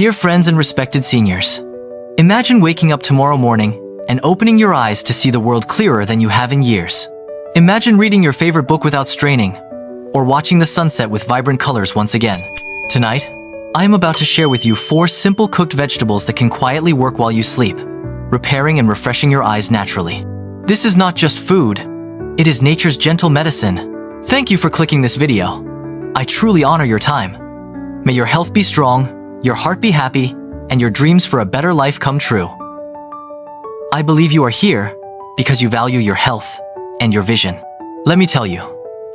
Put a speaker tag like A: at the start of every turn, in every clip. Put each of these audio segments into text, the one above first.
A: Dear friends and respected seniors, imagine waking up tomorrow morning and opening your eyes to see the world clearer than you have in years. Imagine reading your favorite book without straining, or watching the sunset with vibrant colors once again. Tonight, I am about to share with you 4 simple cooked vegetables that can quietly work while you sleep, repairing and refreshing your eyes naturally. This is not just food, it is nature's gentle medicine. Thank you for clicking this video. I truly honor your time. May your health be strong, your heart be happy, and your dreams for a better life come true. I believe you are here because you value your health and your vision. Let me tell you,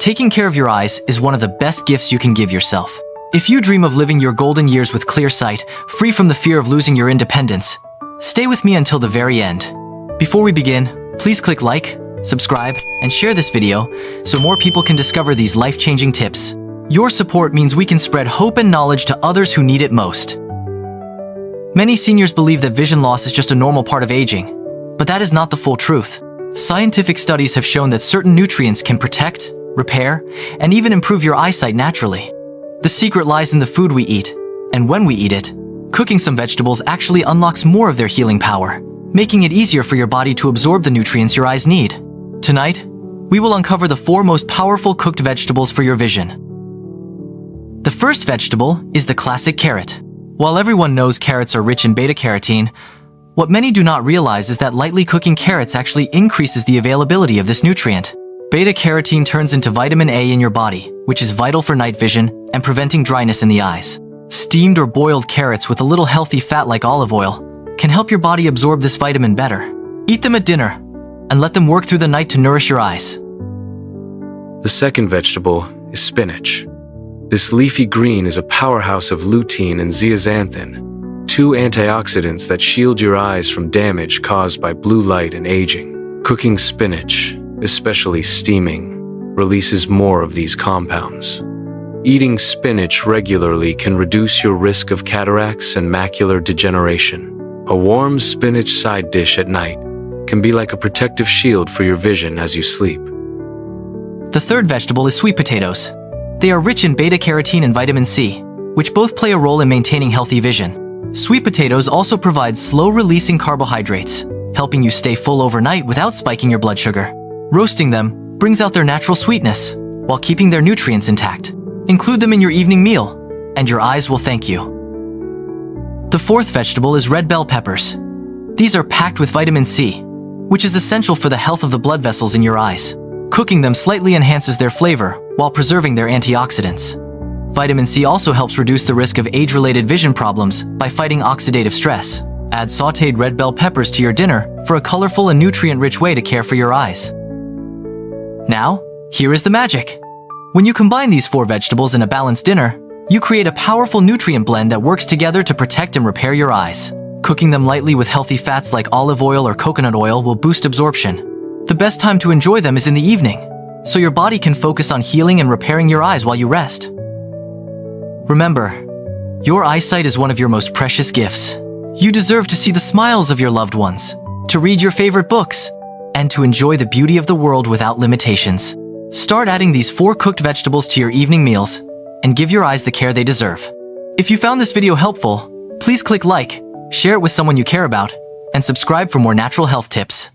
A: taking care of your eyes is one of the best gifts you can give yourself. If you dream of living your golden years with clear sight, free from the fear of losing your independence, stay with me until the very end. Before we begin, please click like, subscribe, and share this video so more people can discover these life-changing tips. Your support means we can spread hope and knowledge to others who need it most. Many seniors believe that vision loss is just a normal part of aging, but that is not the full truth. Scientific studies have shown that certain nutrients can protect, repair, and even improve your eyesight naturally. The secret lies in the food we eat, and when we eat it. Cooking some vegetables actually unlocks more of their healing power, making it easier for your body to absorb the nutrients your eyes need. Tonight, we will uncover the 4 most powerful cooked vegetables for your vision. The first vegetable is the classic carrot. While everyone knows carrots are rich in beta-carotene, what many do not realize is that lightly cooking carrots actually increases the availability of this nutrient. Beta-carotene turns into vitamin A in your body, which is vital for night vision and preventing dryness in the eyes. Steamed or boiled carrots with a little healthy fat like olive oil can help your body absorb this vitamin better. Eat them at dinner and let them work through the night to nourish your eyes.
B: The second vegetable is spinach. This leafy green is a powerhouse of lutein and zeaxanthin, 2 antioxidants that shield your eyes from damage caused by blue light and aging. Cooking spinach, especially steaming, releases more of these compounds. Eating spinach regularly can reduce your risk of cataracts and macular degeneration. A warm spinach side dish at night can be like a protective shield for your vision as you sleep.
A: The third vegetable is sweet potatoes. They are rich in beta-carotene and vitamin C, which both play a role in maintaining healthy vision. Sweet potatoes also provide slow-releasing carbohydrates, helping you stay full overnight without spiking your blood sugar. Roasting them brings out their natural sweetness, while keeping their nutrients intact. Include them in your evening meal, and your eyes will thank you. The fourth vegetable is red bell peppers. These are packed with vitamin C, which is essential for the health of the blood vessels in your eyes. Cooking them slightly enhances their flavor while preserving their antioxidants. Vitamin C also helps reduce the risk of age-related vision problems by fighting oxidative stress. Add sautéed red bell peppers to your dinner for a colorful and nutrient-rich way to care for your eyes. Now, here is the magic. When you combine these 4 vegetables in a balanced dinner, you create a powerful nutrient blend that works together to protect and repair your eyes. Cooking them lightly with healthy fats like olive oil or coconut oil will boost absorption. The best time to enjoy them is in the evening, so your body can focus on healing and repairing your eyes while you rest. Remember, your eyesight is one of your most precious gifts. You deserve to see the smiles of your loved ones, to read your favorite books, and to enjoy the beauty of the world without limitations. Start adding these 4 cooked vegetables to your evening meals and give your eyes the care they deserve. If you found this video helpful, please click like, share it with someone you care about, and subscribe for more natural health tips.